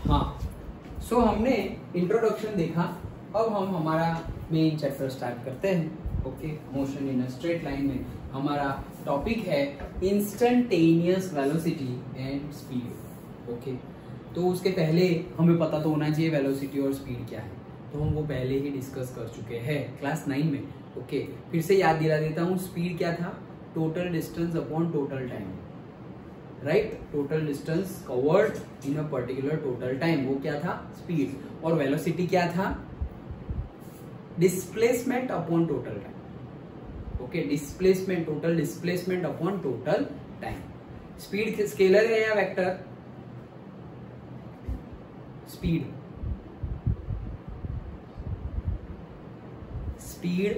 हाँ, सो हमने इंट्रोडक्शन देखा, अब हम हमारा मेन चैप्टर स्टार्ट करते हैं। Okay, motion in a straight line में हमारा टॉपिक है instantaneous velocity and speed. Okay, तो उसके पहले हमें पता तो होना चाहिए वेलोसिटी और स्पीड क्या है, तो हम वो पहले ही डिस्कस कर चुके हैं क्लास 9 में। ओके, फिर से याद दिला देता हूँ, स्पीड क्या था? Total distance upon total time, right? Total distance covered in a particular total time, वो क्या था? स्पीड। और वेलोसिटी क्या था? Displacement upon total time. Okay, displacement, total displacement upon total time. Speed scalar है या वेक्टर? स्पीड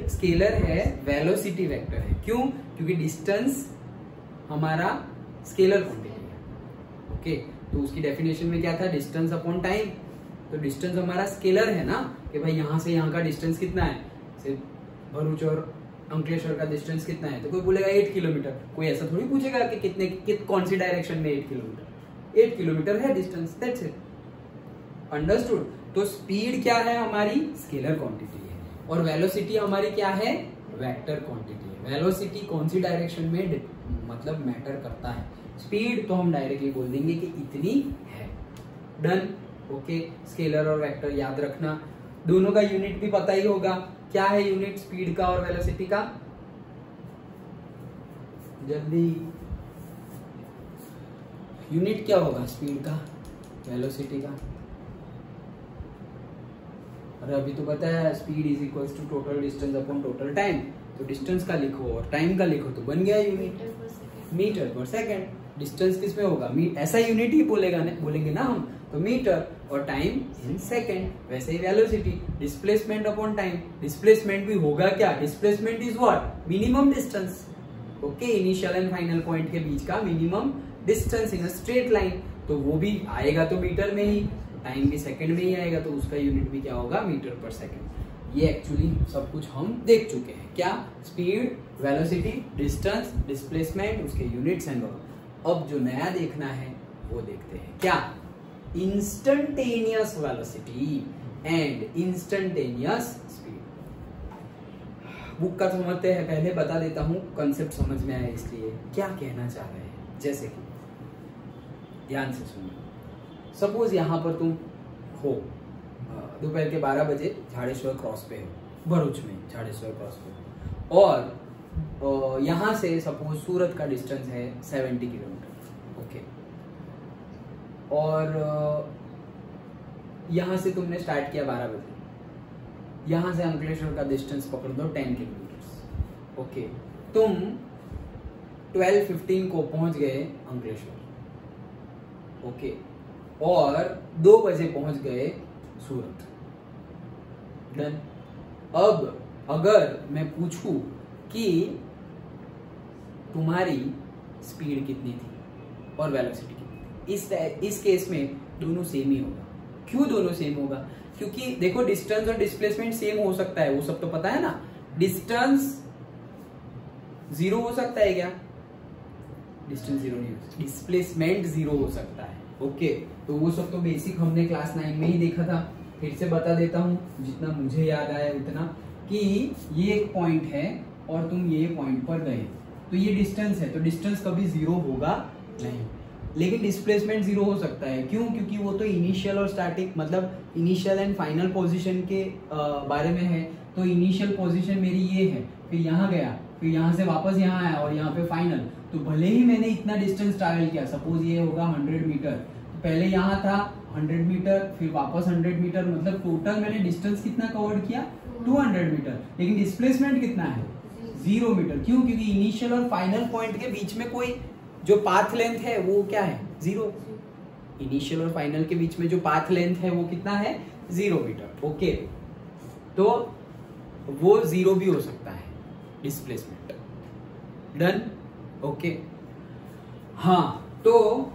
स्केलर है, velocity vector है। क्यों? क्योंकि डिस्टेंस हमारा स्केलर क्वांटिटी है। ओके, तो उसकी डेफिनेशन में क्या था? Distance upon time. तो डिस्टेंस हमारा स्केलर है ना, कि भाई यहां से यहां का डिस्टेंस कितना है, भरूच और अंकलेश्वर का डिस्टेंस कितना है, तो कोई बोलेगा 8 किलोमीटर। कोई ऐसा थोड़ी पूछेगा कि कितने कौन सी डायरेक्शन में 8 किलोमीटर। 8 किलोमीटर है डिस्टेंस, दैट्स इट। अंडरस्टूड? तो स्पीड क्या है? हमारी स्केलर क्वांटिटी है, और वेलोसिटी हमारी क्या है? वेक्टर क्वांटिटी है। वेलोसिटी कौन सी डायरेक्शन में मतलब मैटर करता है, स्पीड तो हम डायरेक्टली बोल देंगे कि इतनी है। डन? ओके, स्केलर और वेक्टर याद रखना। दोनों का यूनिट भी पता ही होगा, क्या है यूनिट स्पीड का और वेलोसिटी का? जल्दी, यूनिट क्या होगा स्पीड का, वेलोसिटी का? अरे अभी तो पता है, speed is equals to total distance upon total time. तो डिस्टेंस का लिखो और टाइम का लिखो तो बन गया यूनिट, मीटर पर सेकेंड। डिस्टेंस किस में होगा? ऐसा यूनिट ही बोलेंगे ना हम, तो मीटर, और टाइम इन सेकेंड। वैसे ही velocity, displacement upon time. Displacement भी होगा क्या? Displacement is what? Minimum distance. Okay, initial and final point के बीच का minimum distance in a straight line, तो वो भी आएगा तो मीटर में ही, टाइम भी सेकंड में ही आएगा, तो उसका यूनिट भी क्या होगा? मीटर पर सेकंड। ये एक्चुअली सब कुछ हम देख चुके हैं। क्या? स्पीड, वेलोसिटी, डिस्टेंस, डिस्प्लेसमेंट, उसके यूनिट्स एंड ऑल। अब जो नया देखना है वो देखते हैं। क्या? Instantaneous velocity and instantaneous speed. Book का समझते हैं, पहले बता देता हूं, कंसेप्ट समझ में आया इसलिए। क्या कहना चाह रहे हैं? जैसे कि ध्यान से सुनो, सपोज यहां पर तुम हो, दोपहर के 12 बजे झाड़ेश्वर क्रॉस पे हो, भरूच में झाड़ेश्वर क्रॉस पे हो, और यहां से सपोज सूरत का डिस्टेंस है 70 किलोमीटर। ओके, और यहां से तुमने स्टार्ट किया 12 बजे, यहां से अंकलेश्वर का डिस्टेंस पकड़ दो 10 किलोमीटर। ओके, तुम 12:15 को पहुंच गए अंकलेश्वर। ओके, और 2 बजे पहुंच गए सूरत। डन? अब अगर मैं पूछूं कि तुम्हारी स्पीड कितनी थी और वेलोसिटी कितनी थी, इस केस में दोनों सेम ही होगा। क्यों दोनों सेम होगा? क्योंकि देखो, डिस्टेंस और डिस्प्लेसमेंट सेम हो सकता है, वो सब तो पता है ना। डिस्टेंस 0 हो सकता है क्या? डिस्टेंस 0 नहीं हो सकता, डिस्प्लेसमेंट 0 हो सकता है। ओके, तो वो सब तो बेसिक हमने क्लास 9 में ही देखा था। फिर से बता देता हूं जितना मुझे याद आया उतना, कि ये एक पॉइंट है और तुम ये पॉइंट पर गए, तो ये डिस्टेंस है, तो डिस्टेंस कभी 0 होगा नहीं, लेकिन डिस्प्लेसमेंट 0 हो सकता है। क्यों? क्योंकि वो तो इनिशियल और स्टैटिक, मतलब इनिशियल एंड फाइनल पोजीशन के बारे में है। तो इनिशियल पोजीशन मेरी ये है, फिर यहाँ गया, फिर यहाँ से वापस यहाँ आया, और यहाँ पे फाइनल। तो भले ही मैंने इतना डिस्टेंस ट्रैवल किया, सपोज ये होगा 100 मीटर, तो पहले यहाँ था 100 मीटर, फिर वापस 100 मीटर, मतलब टोटल मैंने डिस्टेंस कितना कवर किया? 200 मीटर। लेकिन डिस्प्लेसमेंट कितना है? 0 मीटर। क्यों? क्योंकि इनिशियल और फाइनल पॉइंट के बीच में कोई जो पाथ लेंथ है वो क्या है? 0। इनिशियल और फाइनल के बीच में जो पाथ लेंथ है वो कितना है? 0 मीटर। ओके, तो वो 0 भी हो सकता है डिस्प्लेसमेंट। डन? ओके, हाँ, तो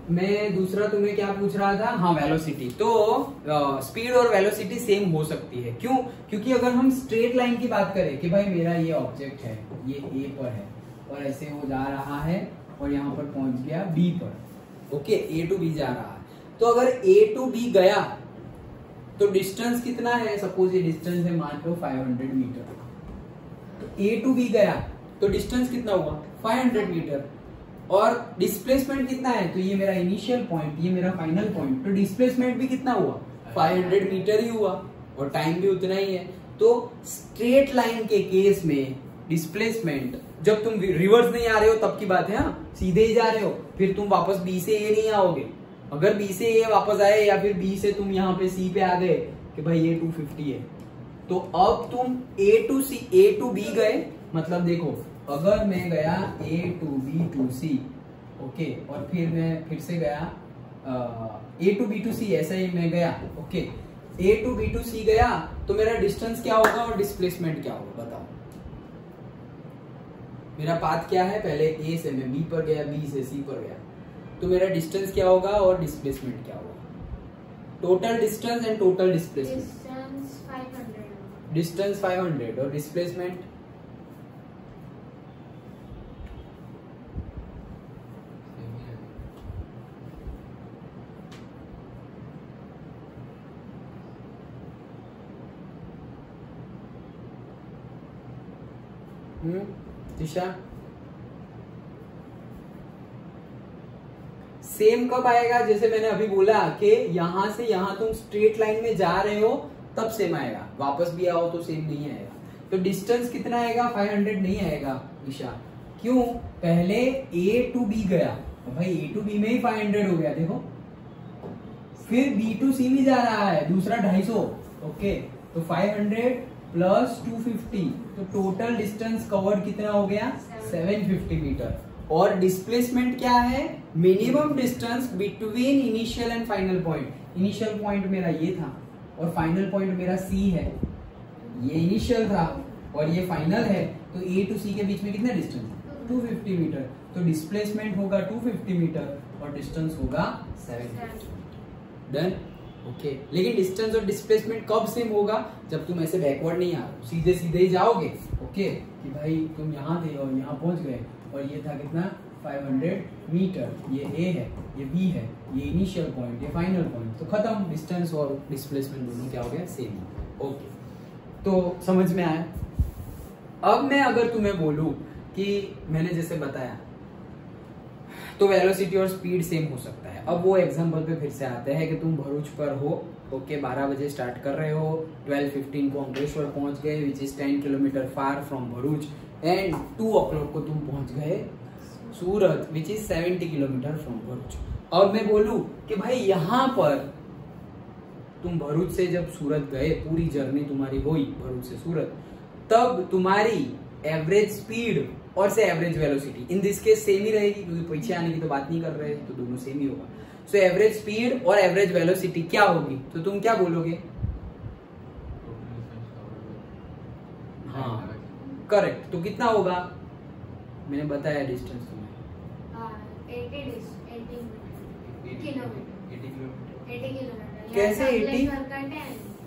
मैं दूसरा तुम्हें क्या पूछ रहा था? हाँ, वेलोसिटी। तो स्पीड और वेलोसिटी सेम हो सकती है। क्यों? क्योंकि अगर हम स्ट्रेट लाइन की बात करें कि भाई मेरा ये ऑब्जेक्ट है, ये ए पर है, और ऐसे वो जा रहा है और यहाँ पर पहुंच गया बी पर। ओके, ए टू बी जा रहा है, तो अगर A टू B गया तो डिस्टेंस कितना है, सपोज ये डिस्टेंस है मान लो 500 मीटर, तो A टू B गया तो डिस्टेंस कितना हुआ 500 मीटर, और डिस्प्लेसमेंट कितना है, तो ये मेरा इनिशियल पॉइंट, ये मेरा फाइनल पॉइंट, तो डिस्प्लेसमेंट भी कितना हुआ 500 मीटर ही हुआ, और टाइम भी उतना ही है। तो स्ट्रेट लाइन के केस में डिस्प्लेसमेंट, जब तुम रिवर्स नहीं आ रहे हो तब की बात है, हाँ सीधे ही जा रहे हो, फिर तुम वापस बी से ए नहीं आओगे। अगर बी से ए वापस आए या फिर बी से तुम यहाँ पे सी पे आ गए कि भाई ये 250 है, तो अब तुम ए टू बी गए, मतलब देखो अगर मैं गया A to B to C, okay, और फिर मैं फिर से गया A to B to C, ऐसा ही मैं गया, okay, A to B to C गया, तो मेरा डिस्टेंस क्या होगा और डिस्प्लेसमेंट क्या होगा बताओ। मेरा पाथ क्या है, पहले ए से मैं बी पर गया, बी से सी पर गया, तो मेरा डिस्टेंस क्या होगा और डिस्प्लेसमेंट क्या होगा, total distance and total displacement. Distance 500 और डिस्प्लेसमेंट दिशा सेम कब आएगा, जैसे मैंने अभी बोला कि यहां से यहां तुम स्ट्रेट लाइन में जा रहे हो तब सेम आएगा, वापस भी आओ तो सेम नहीं आएगा। तो डिस्टेंस कितना आएगा 500 नहीं आएगा दिशा, क्यों, पहले ए टू बी गया, तो भाई ए टू बी में ही 500 हो गया देखो, फिर बी टू सी भी जा रहा है दूसरा 250, ओके, तो 500 प्लस 250, तो टोटल डिस्टेंस कवर्ड कितना हो गया 750 मीटर। और डिस्प्लेसमेंट क्या है, minimum distance between initial and final point. Initial point मेरा ये था और फाइनल पॉइंट मेरा सी है, ये इनिशियल था और ये फाइनल है, तो ए टू सी के बीच में कितना डिस्टेंस 250 मीटर, तो डिस्प्लेसमेंट होगा 250 मीटर और डिस्टेंस होगा 750। Done, okay. लेकिन डिस्टेंस और डिस्प्लेसमेंट कब सेम होगा, जब तुम ऐसे बैकवर्ड नहीं आ सीधे सीधे ही जाओगे, ओके, कि भाई तुम यहाँ थे और यहाँ पहुंच गए, और ये था कितना 500 मीटर, ये ए है, ये बी है, ये इनिशियल पॉइंट, ये फाइनल पॉइंट, तो खत्म, डिस्टेंस और डिस्प्लेसमेंट दोनों क्या हो गया सेम, ओके। तो समझ में आया। अब मैं अगर तुम्हें बोलूं कि मैंने जैसे बताया तो वेलोसिटी और स्पीड सेम हो सकता है। अब वो एग्जांपल पे फिर से आते हैं कि तुम भरूच पर हो, ओके, 12 बजे स्टार्ट कर रहे हो, 12:15 को अंकलेश्वर पहुंच गए, which is 10 kilometre far from Bharuch, and 2 o'clock को तुम पहुंच गए Surat, which is 70 kilometre from Bharuch. अब मैं बोलूं कि भाई यहाँ पर तुम भरूच से जब सूरत गए, पूरी जर्नी तुम्हारी हुई भरूच से सूरत, तब तुम्हारी एवरेज स्पीड और से average velocity in this case same ही रहेगी, क्योंकि पीछे आने की तो बात नहीं कर रहे हैं, तो दोनों सेम ही होगा। सो एवरेज स्पीड और एवरेज वेलोसिटी क्या होगी, तो तुम क्या बोलोगे, हाँ करेक्ट, तो कितना होगा, मैंने बताया डिस्टेंस तुम्हें 80 किलोमीटर। कैसे 80,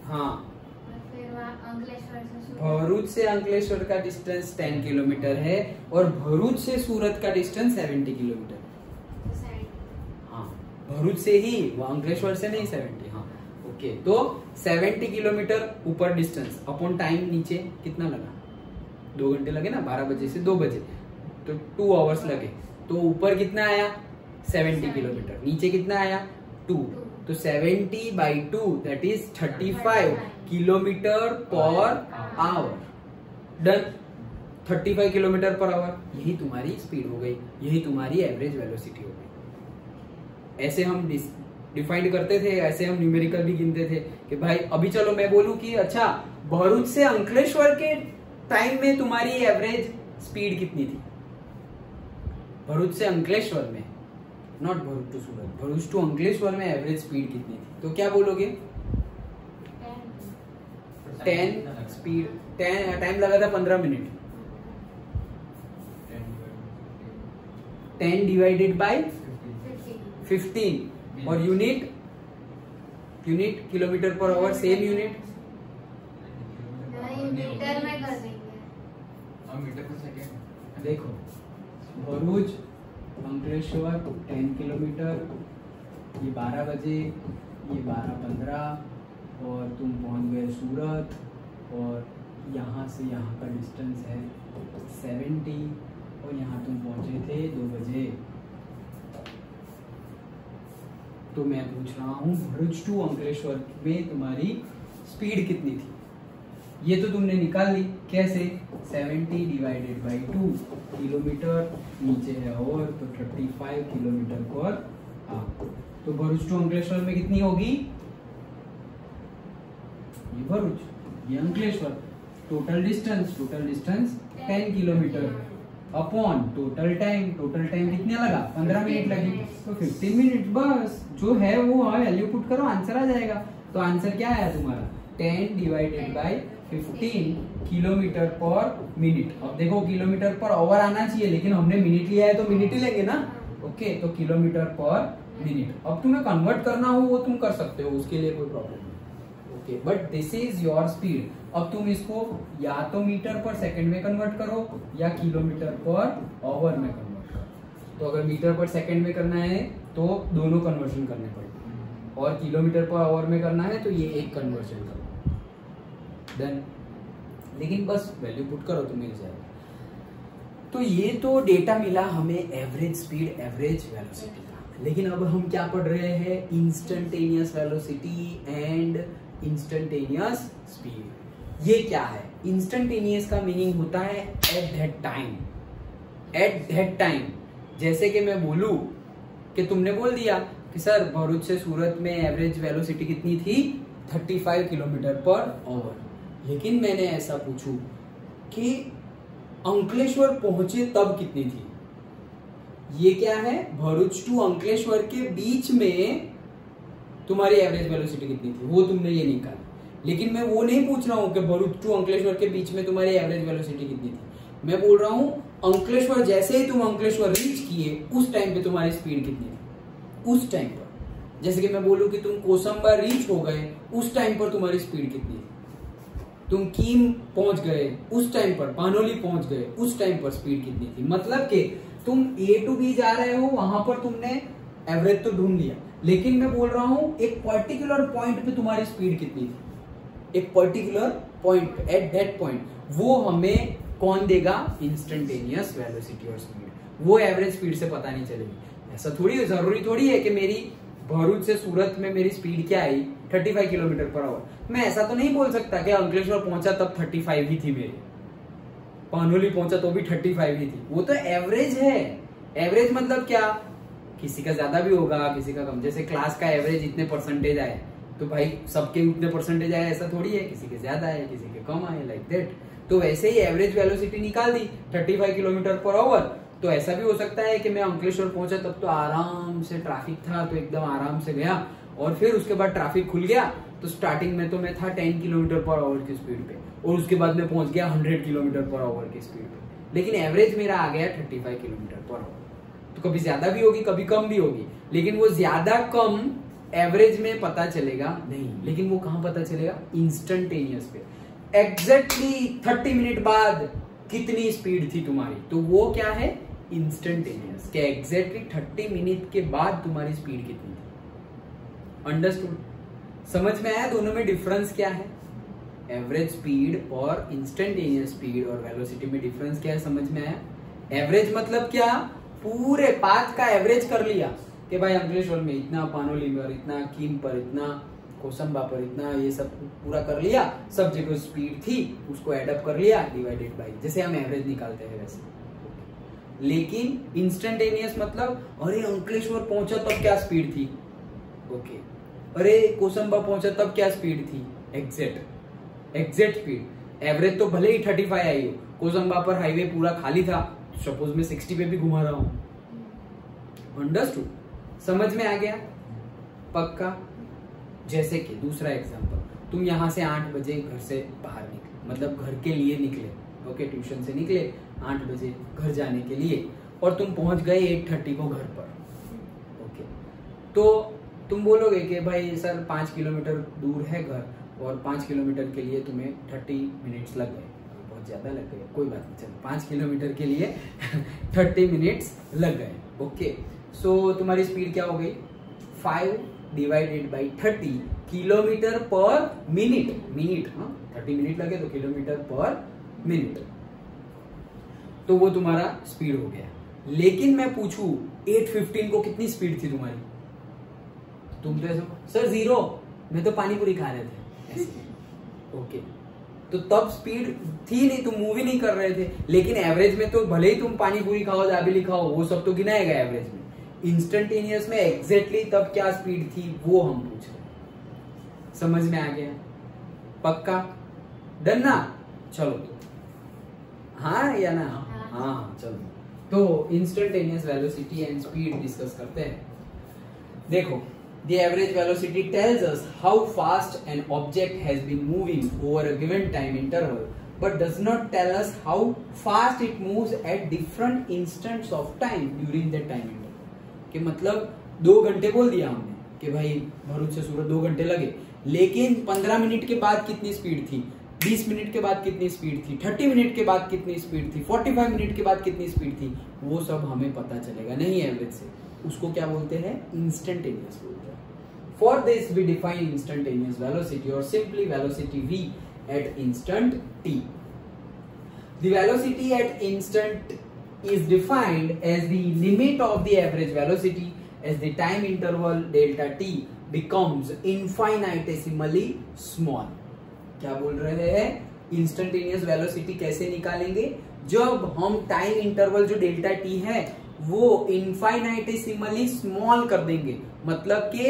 हाँ, भरूच से अंकलेश्वर का डिस्टेंस 10 किलोमीटर है और भरूच से सूरत का डिस्टेंस 70 किलोमीटर। हाँ, भरूच से ही, वो अंकलेश्वर से नहीं 70, हाँ, ओके। तो 70 किलोमीटर ऊपर डिस्टेंस अपॉन टाइम नीचे कितना लगा, 2 घंटे लगे ना, 12 बजे से 2 बजे, तो 2 आवर्स लगे। तो ऊपर कितना आया 70 किलोमीटर, नीचे कितना आया 2, तो 70/2 दैट इज 35 किलोमीटर पर आवर। डन, 35 किलोमीटर पर आवर, यही तुम्हारी स्पीड हो गई, यही तुम्हारी एवरेज वेलोसिटी हो गई। ऐसे हम डिफाइंड करते थे, ऐसे हम न्यूमेरिकल भी गिनते थे कि भाई अभी चलो मैं बोलूं कि अच्छा भरूच से अंकलेश्वर के टाइम में तुम्हारी एवरेज स्पीड कितनी थी, भरूच से अंकलेश्वर में, not Bharuch to Surat, Bharuch to Ankleshwar में एवरेज स्पीड कितनी थी, तो क्या बोलोगे 10 स्पीड, 10 टाइम लगा था 15 मिनट, 10 डिवाइडेड बाय 15, और यूनिट किलोमीटर पर आवर, सेम यूनिट मीटर में कर देंगे, मीटर पर सेकंड। देखो भरूच अंकलेश्वर 10 किलोमीटर ये 12 बजे, ये 12:15 और तुम पहुंच गए सूरत और यहाँ से यहाँ का डिस्टेंस है 70 और यहाँ तुम पहुंचे थे 2 बजे। तो मैं पूछ रहा हूँ भरूच टू अंकलेश्वर में तुम्हारी स्पीड कितनी थी? ये तो तुमने निकाल ली, कैसे? 70 डिवाइडेड बाई 2 किलोमीटर, नीचे है और तो 35 किलोमीटर पर आवर। तो भरूच टू अंकलेश्वर में कितनी होगी? ये भरूच, ये Ankleshwar. Total distance 10 kilometre upon total time कितने लगा? 15 मिनट लगी, तो 15 मिनट बस। जो है वो वैल्यू पुट करो, आंसर आ जाएगा। तो आंसर क्या आया तुम्हारा? 10 डिवाइडेड बाई 15 किलोमीटर पर मिनट। अब देखो किलोमीटर पर आवर आना चाहिए, लेकिन हमने मिनट लिया है तो मिनट ही लेंगे ना। ओके, तो किलोमीटर पर मिनट। अब तुम्हें कन्वर्ट करना हो वो तुम कर सकते हो, उसके लिए कोई प्रॉब्लम नहीं। Okay, but this is your speed. अब तुम इसको या तो मीटर पर सेकंड में कन्वर्ट करो या किलोमीटर पर आवर में कन्वर्ट करो। तो अगर मीटर पर सेकंड में करना है तो दोनों कन्वर्शन करने पड़ेंगे, और किलोमीटर पर आवर में करना है तो ये एक कन्वर्शन करो, देन। लेकिन बस वैल्यू पुट करो तो मिल जाएगा। तो ये तो डेटा मिला हमें एवरेज स्पीड, एवरेज वेलोसिटी का। लेकिन अब हम क्या पढ़ रहे हैं? Instantaneous velocity and instantaneous speed. ये क्या है? इंस्टेंटेनियस का मीनिंग होता है at that time, at that time. जैसे कि मैं बोलूं कि तुमने बोल दिया कि सर भरूच से सूरत में एवरेज वेलोसिटी कितनी थी? 35 किलोमीटर पर आवर। लेकिन मैंने ऐसा पूछूं कि अंकलेश्वर पहुंचे तब कितनी थी? ये क्या है? भरूच टू अंकलेश्वर के बीच में तुम्हारी एवरेज वेलोसिटी कितनी थी, वो तुमने ये निकाला। लेकिन मैं वो नहीं पूछ रहा हूं कि भरूच टू अंकलेश्वर के बीच में तुम्हारी एवरेज वेलोसिटी कितनी थी। मैं बोल रहा हूं अंकलेश्वर, जैसे ही तुम अंकलेश्वर रीच किए उस टाइम पे तुम्हारी स्पीड कितनी थी? उस टाइम पर। जैसे कि मैं बोलूं कि तुम कोसंबा रीच हो गए, उस टाइम पर तुम्हारी स्पीड कितनी थी? तुम कीम पहुंच गए उस टाइम पर, पानोली पहुंच गए उस टाइम पर स्पीड कितनी थी? मतलब कि तुम ए टू बी जा रहे हो, वहां पर तुमने एवरेज तो ढूंढ लिया, लेकिन मैं बोल रहा हूं एक पर्टिकुलर पॉइंट पे तुम्हारी स्पीड कितनी थी? एक पर्टिकुलर पॉइंट पे, एट दैट पॉइंट। वो हमें कौन देगा? इंस्टेंटेनियस वेलोसिटी और स्पीड। वो एवरेज स्पीड से पता नहीं चलेगी। ऐसा थोड़ी जरूरी थोड़ी है कि मेरी भरूच से सूरत में मेरी स्पीड क्या आई? 35 किलोमीटर पर आवर। मैं ऐसा तो नहीं बोल सकता कि अंकलेश्वर पहुंचा तब 35 ही थी मेरी, पानोली पहुंचा तो भी 35 ही थी। वो तो एवरेज है। एवरेज मतलब क्या? किसी का ज्यादा भी होगा, किसी का कम। जैसे क्लास का एवरेज इतने परसेंटेज आए तो भाई सबके उतने परसेंटेज आए ऐसा थोड़ी है, किसी के ज्यादा है, किसी के कम आए, लाइक दैट। तो वैसे ही एवरेज वेलोसिटी निकाल दी 35 किलोमीटर पर आवर। तो ऐसा भी हो सकता है कि मैं अंकलेश्वर पहुंचा तब तो आराम से ट्रैफिक था, तो एकदम आराम से गया, और फिर उसके बाद ट्रैफिक खुल गया तो स्टार्टिंग में तो मैं था 10 किलोमीटर पर आवर की स्पीड पे, और उसके बाद में पहुंच गया 100 किलोमीटर पर आवर की स्पीड पे। लेकिन एवरेज मेरा आ गया 35 किलोमीटर पर आवर। तो कभी ज्यादा भी होगी, कभी कम भी होगी, लेकिन वो ज्यादा कम एवरेज में पता चलेगा नहीं। लेकिन वो कहां पता चलेगा? इंस्टेंटेनियस पे। एग्जैक्टली 30 मिनट बाद कितनी स्पीड थी तुम्हारी, तो वो क्या है? इंस्टेंटेनियस। क्या एग्जैक्टली 30 मिनट के बाद तुम्हारी स्पीड कितनी थी? अंडरस्टूड? समझ में आया दोनों में डिफरेंस क्या है? एवरेज स्पीड और इंस्टेंटेनियस स्पीड और वेलोसिटी में डिफरेंस क्या है, समझ में आया? एवरेज मतलब क्या? पूरे पाथ का एवरेज कर लिया कि भाई अंकलेश्वर में इतना, पानोली में इतना, कीम पर इतना, कोसंबा पर इतना, ये सब पूरा कर लिया, सब जगह स्पीड थी उसको एडअप कर लिया, डिवाइडेड बाई, जैसे हम एवरेज निकालते हैं वैसे। लेकिन इंस्टेंटेनियस मतलब अरे अंकलेश्वर पहुंचा तब क्या स्पीड थी, ओके, अरे कोसंबा पहुंचा तब क्या स्पीड थी, एग्जैक्ट स्पीड। एवरेज तो भले ही 35 आई हो, कोसंबा पर हाईवे पूरा खाली था, सपोज मैं 60 पे भी घुमा रहा हूं। अंडरस्टूड? समझ में आ गया? पक्का? जैसे कि दूसरा एग्जांपल, तुम यहां से 8 बजे घर से बाहर निकले, मतलब घर के लिए निकले, ओके, ट्यूशन से निकले 8 बजे घर जाने के लिए, और तुम पहुंच गए 8:30 को घर पर, ओके। तो तुम बोलोगे कि भाई सर 5 किलोमीटर दूर है घर, और 5 किलोमीटर के लिए तुम्हें 30 मिनट्स लग गए, बहुत ज्यादा लग गए, कोई बात नहीं, चलो 5 किलोमीटर के लिए 30 मिनट्स लग गए, ओके। सो तुम्हारी स्पीड क्या हो गई? 5 डिवाइडेड बाई 30 किलोमीटर पर मिनट 30 मिनट लगे तो किलोमीटर पर मिनट, तो वो तुम्हारा स्पीड हो गया। लेकिन मैं पूछूं 8:15 को कितनी स्पीड थी तुम्हारी, तुम तो ऐसा सर 0, मैं तो पानी पूरी खा रहे थे ऐसे। ओके, तो तब स्पीड थी नहीं, तुम मूव ही नहीं कर रहे थे। लेकिन एवरेज में तो भले ही तुम पानी पूरी खाओ, दाबेली खाओ, वो सब तो गिनाएगा एवरेज में। इंस्टेंटेनियस में एग्जैक्टली तब क्या स्पीड थी वो हम पूछ रहे हैं। समझ में आ गया? पक्का? डन ना? चलो, हाँ या ना? हाँ चलो, तो instantaneous velocity and speed discuss करते हैं। देखो, the average velocity tells us how fast an object has been moving over a given time interval, but does not tell us how fast it moves at different instants of time during that time interval। कि मतलब 2 घंटे बोल दिया हमने कि भाई भरूच से सूरत 2 घंटे लगे, लेकिन 15 मिनट के बाद कितनी स्पीड थी, 20 मिनट के बाद कितनी स्पीड थी, 30 मिनट के बाद कितनी स्पीड थी, 45 मिनट के बाद कितनी स्पीड थी, वो सब हमें पता चलेगा नहीं एवरेज से। उसको क्या बोलते हैं? इंस्टेंटेनियस बोलते हैं। For this we define instantaneous velocity or simply velocity v at instant t. The velocity at instant is defined as the limit of the average velocity as the time interval delta t becomes infinitesimally small। क्या बोल रहे हैं? Instantaneous velocity कैसे निकालेंगे? जब हम time interval जो delta T है वो इनफाइनाइटेसिमली स्मॉल कर देंगे, मतलब कि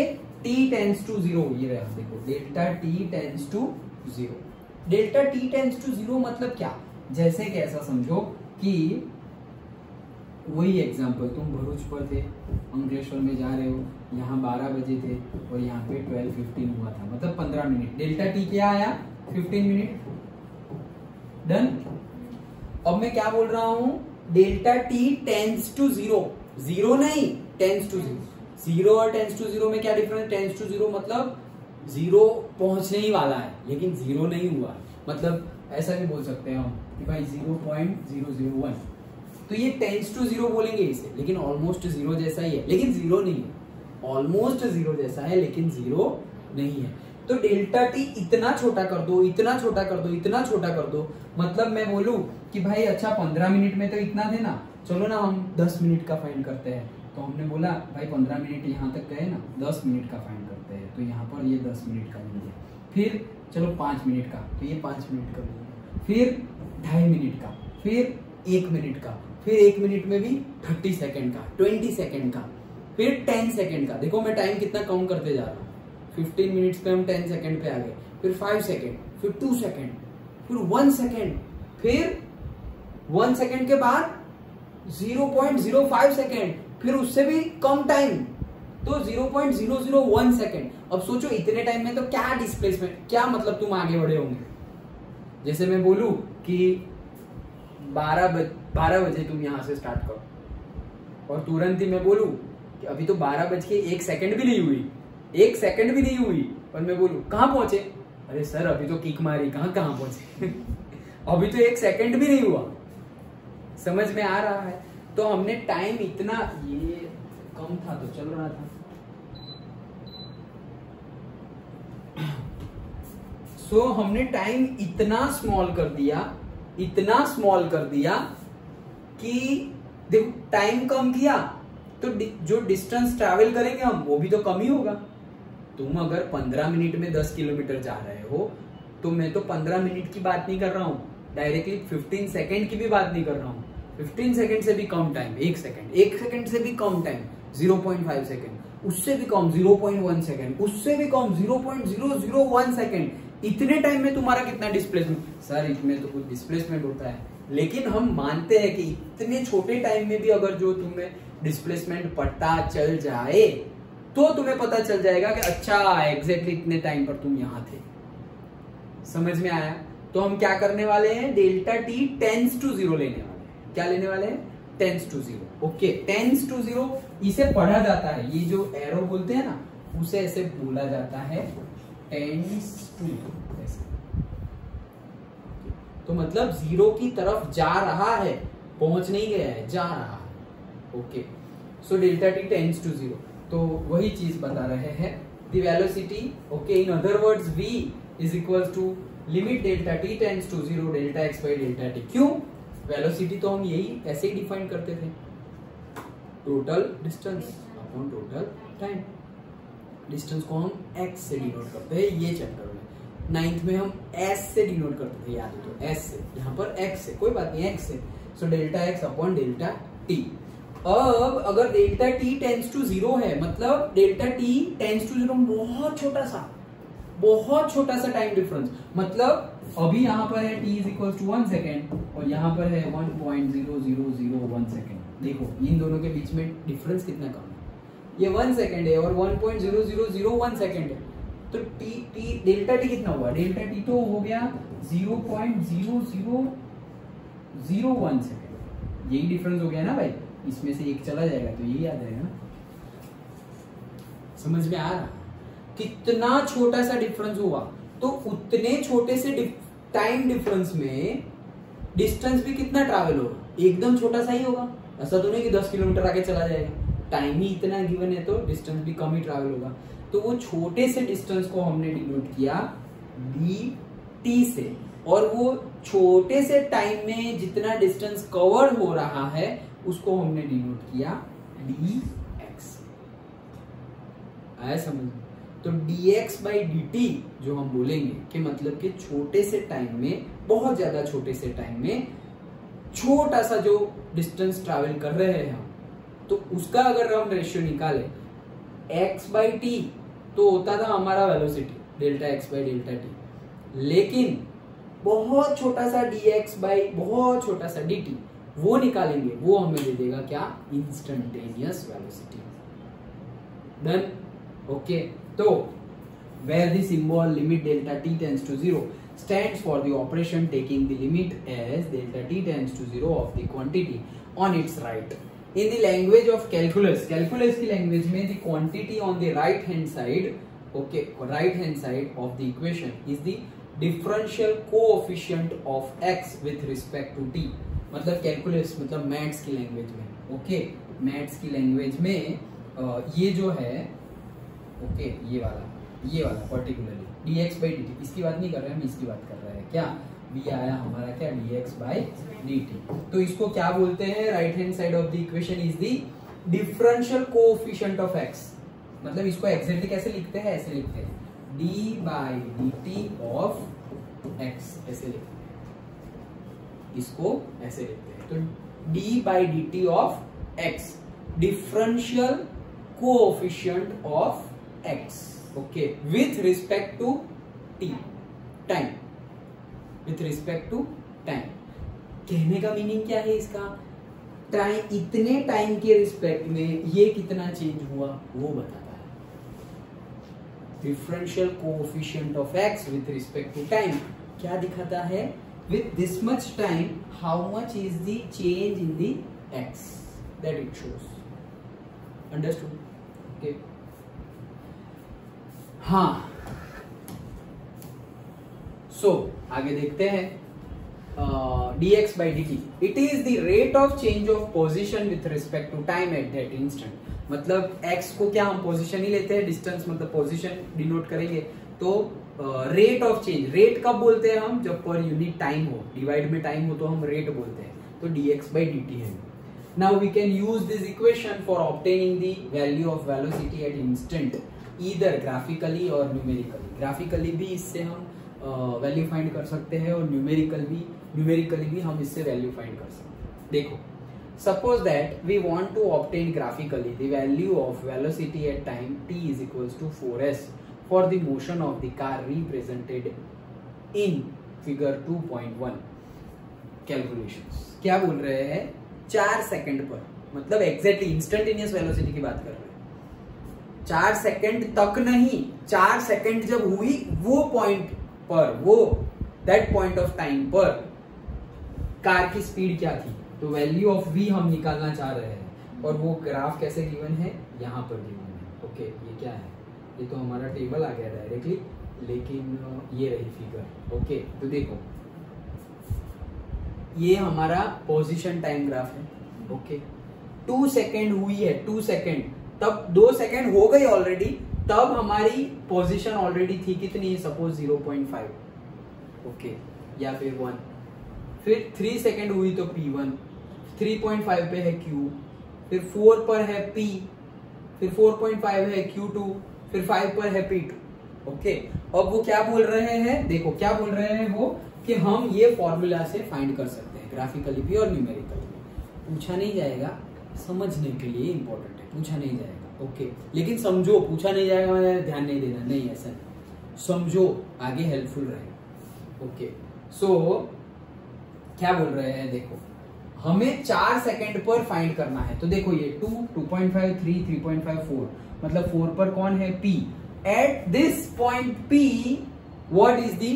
t टेंस टू 0, ये रहा देखो, delta t tends to 0। Delta t tends to 0 मतलब क्या? जैसे कि ऐसा समझो कि वही एग्जांपल, तुम भरूच पर थे, अंकलेश्वर में जा रहे हो, यहाँ 12 बजे थे और यहाँ पे 12:15 हुआ था, मतलब 15 मिनट। डेल्टा t क्या आया? 15 मिनट। डन। अब मैं क्या बोल रहा हूं? डेल्टा t टेंस टू 0, 0 नहीं, टेंस टू 0। 0 और टेंस टू 0 में क्या डिफरेंस? टेंस टू 0 मतलब 0 पहुंचने ही वाला है, लेकिन 0 नहीं हुआ। मतलब ऐसा भी बोल सकते हैं हम कि भाई 0.001, तो ये टेंस टू 0 बोलेंगे इसे, लेकिन ऑलमोस्ट 0 जैसा ही है, लेकिन 0 नहीं है। ऑलमोस्ट 0 जैसा है, लेकिन 0 नहीं है। तो डेल्टा टी इतना छोटा कर दो, इतना छोटा कर दो, इतना छोटा कर दो, मतलब मैं बोलूं कि भाई अच्छा 15 मिनट में तो इतना थे ना, चलो ना हम 10 मिनट का फाइंड करते हैं। तो हमने बोला भाई 15 मिनट यहाँ तक गए ना, 10 मिनट का फाइंड करते हैं, तो यहाँ पर ये 10 मिनट का मिल गया। फिर चलो 5 मिनट का, तो ये 5 मिनट का मिल गया। फिर 2.5 मिनट का, फिर 1 मिनट का, फिर 1 मिनट में भी 30 सेकेंड का, 20 सेकेंड का, फिर 10 सेकेंड का। देखो मैं टाइम कितना काउंट करते जा रहा हूँ। 15 मिनट्स पे हम 10 सेकेंड पे आ गए, फिर 5 सेकेंड, फिर 2 सेकेंड, फिर 1 सेकेंड, फिर 1 सेकेंड के बाद 0.05 सेकेंड, फिर उससे भी कम टाइम, तो 0.001 सेकेंड। अब सोचो इतने टाइम में तो क्या डिस्प्लेसमेंट, क्या मतलब तुम आगे बढ़े होंगे। जैसे मैं बोलूं कि 12 बजे तुम यहां से स्टार्ट करो, और तुरंत ही मैं बोलूं कि अभी तो 12 बज के 1 सेकेंड भी नहीं हुई, 1 सेकेंड भी नहीं हुई, और मैं बोलूं कहां पहुंचे? अरे सर अभी तो किक मारी, कहां पहुंचे अभी तो 1 सेकेंड भी नहीं हुआ। समझ में आ रहा है? तो हमने टाइम इतना, ये कम था तो चल रहा था। सो हमने टाइम इतना स्मॉल कर दिया, इतना स्मॉल कर दिया कि देखो टाइम कम किया तो जो डिस्टेंस ट्रैवल करेंगे हम वो भी तो कम ही होगा। तुम अगर 15 मिनट में 10 किलोमीटर जा रहे हो, तो मैं तो 15 मिनट की बात नहीं कर रहा हूं, डायरेक्टली 15 सेकेंड की भी बात नहीं कर रहा हूं। 15 सेकेंड से भी कम टाइम 1 सेकेंड, 1 सेकेंड से भी कम टाइम 0.5 सेकेंड, उससे भी कम 0.1 सेकेंड, उससे भी कम 0.001 सेकेंड। इतने टाइम में तुम्हारा कितना डिस्प्लेसमेंट? सर इसमें तो कुछ डिस्प्लेसमेंट होता है, लेकिन हम मानते हैं कि इतने छोटे टाइम में भी अगर जो तुम्हें डिस्प्लेसमेंट पता चल जाए तो तुम्हें पता चल जाएगा कि अच्छा एग्जैक्टली इतने टाइम पर तुम यहां थे। समझ में आया? तो हम क्या करने वाले हैं? डेल्टा टी टेंस टू 0 लेने वाले हैं। क्या लेने वाले हैं? Tends to 0। Okay, tends to 0 इसे पढ़ा जाता है, ये जो एरो बोलते हैं ना उसे ऐसे बोला जाता है टेंस टू 0 ऐसे। तो मतलब 0 की तरफ जा रहा है, पहुंच नहीं गया है, जा रहा है। Okay, so delta t tends to 0। तो वही चीज बता रहे हैं the velocity. Okay, in other words v is equal to limit delta t tends to 0 delta x by delta t। क्यों? वेलोसिटी तो हम यही ऐसे ही डिफाइन करते थे, total distance upon total time. Distance को हम x से डिनोट करते हैं, ये चैप्टर में 9th में हम s से डिनोट करते थे, याद है तो s से, यहाँ पर x से, कोई बात नहीं x से, so delta x upon delta t। अब अगर डेल्टा t टेंड्स टू 0 है, मतलब डेल्टा t टेंड्स टू 0, बहुत छोटा सा टाइम डिफरेंस, मतलब अभी यहाँ पर है t is equal to 1 second और यहाँ पर है 1.0001 सेकेंड। देखो इन दोनों के बीच में डिफरेंस कितना कम है, ये 1 सेकेंड है और 1.0001 सेकेंड है, तो t डेल्टा t कितना हुआ? डेल्टा t तो हो गया 0.0001 सेकेंड। यही डिफरेंस हो गया ना भाई, इसमें से एक चला जाएगा तो यही याद रहेगा ना। समझ में आ रहा कितना छोटा सा डिफरेंस हुआ? तो उतने छोटे से टाइम डिफरेंस में डिस्टेंस भी कितना ट्रैवल होगा? एकदम छोटा सा ही होगा, ऐसा तो नहीं कि 10 किलोमीटर आगे चला जाएगा। टाइम ही इतना गिवन है तो डिस्टेंस भी कम ही ट्रैवल होगा। तो वो छोटे से डिस्टेंस को हमने डिनोट किया dt से, और वो छोटे से टाइम में जितना डिस्टेंस कवर हो रहा है उसको हमने डिनोट किया dx। आया समझ? तो dx बाई dt जो हम बोलेंगे कि मतलब कि छोटे से टाइम में, बहुत ज्यादा छोटे से टाइम में छोटा सा जो डिस्टेंस ट्रैवल कर रहे हैं हम, तो उसका अगर हम रेशियो निकाले x बाई टी तो होता था हमारा velocity delta x by delta T, लेकिन बहुत छोटा सा dx बाई बहुत छोटा सा dt वो निकालेंगे, वो हमें दे देगा क्या? Instantaneous velocity. डन? ओके, तो where the symbol limit delta t tends to 0 stands for the operation taking the limit as delta t tends to 0 of the quantity on its right. In the language of calculus की language में the quantity on the right hand side, okay, right hand side of the equation is the differential coefficient of x with respect to t। मतलब calculus मतलब maths की language में, okay, maths की language में ये जो है, ओके, ये वाला पर्टिकुलरली dx बाई dt, इसकी बात नहीं कर रहे हैं हम, इसकी बात कर रहे हैं। क्या v आया हमारा? क्या? dx by dt। तो इसको क्या बोलते हैं? Right hand side of the equation is the differential coefficient of x। मतलब इसको एग्जैक्टली कैसे लिखते हैं? ऐसे लिखते हैं d by dt of x, ऐसे लिखते हैं इसको, ऐसे लिखते हैं। तो d by dt of x, differential coefficient of x, okay, with respect to t, time, with respect to time. कहने का मीनिंग क्या है इसका? टाइम, इतने टाइम के रिस्पेक्ट में ये कितना चेंज हुआ वो बताता है। Differential coefficient of x with respect to time क्या दिखाता है? With this much time how much is the change in the x that it shows. Understood? Okay, हाँ, सो आगे देखते हैं। dx by dt, it is the rate of change of position with respect to time at that instant। मतलब x को क्या हम position ही लेते हैं, डिस्टेंस मतलब पोजीशन डिनोट करेंगे, तो रेट ऑफ चेंज, रेट कब बोलते हैं हम? जब पर यूनिट टाइम हो, डिवाइड में टाइम हो तो हम रेट बोलते हैं, तो dx by dt है। Now we can use this equation for obtaining the value of velocity at instant, either graphically or numerically। Graphically भी इससे हम वैल्यू फाइंड कर सकते हैं और न्यूमेरिकली भी हम इससे वैल्यू फाइंड कर सकते हैं। देखो, suppose that we want to obtain graphically the value of velocity at time t is equals to 4s for the motion of the car represented in figure 2.1। Calculations क्या बोल रहे हैं? 4 सेकंड पर, मतलब एग्जैक्टली इंस्टेंटेनियस वेलोसिटी की बात कर रहे हैं। 4 सेकंड तक नहीं, 4 सेकंड जब हुई वो पॉइंट पर, वो दैट पॉइंट ऑफ टाइम पर कार की स्पीड क्या थी, तो वैल्यू ऑफ v हम निकालना चाह रहे हैं। और वो ग्राफ कैसे गिवन है? यहाँ पर गिवन है। ओके, ये क्या है? ये तो हमारा टेबल आ गया डायरेक्टली, लेकिन ये रही फिगर। ओके, तो देखो ये हमारा पोजीशन टाइम ग्राफ है। ओके, 2 सेकेंड हुई है, 2 सेकेंड तब 2 सेकंड हो गई ऑलरेडी, तब हमारी पोजीशन ऑलरेडी थी कितनी, सपोज 0.5, ओके, या फिर 1, फिर 3 सेकंड हुई तो P1, 3.5 पे है Q, फिर 4 पर है P, फिर 4.5 है Q2, फिर 5 पर है P2, ओके। अब वो क्या बोल रहे हैं, देखो क्या बोल रहे हैं वो, कि हम ये फॉर्मूला से फाइंड कर सकते हैं ग्राफिकली भी और न्यूमेरिकली। पूछा नहीं जाएगा, समझने के लिए इंपॉर्टेंट है, पूछा नहीं जाएगा, ओके। लेकिन समझो, पूछा नहीं जाएगा ध्यान नहीं देना, नहीं ऐसा नहीं, समझो आगे हेल्पफुल रहे, ओके। सो क्या बोल रहे हैं, देखो हमें 4 सेकंड पर फाइंड करना है, तो देखो ये 2, 2.5, 3, 3.5, 4, मतलब 4 पर कौन है, P। At this point P what is the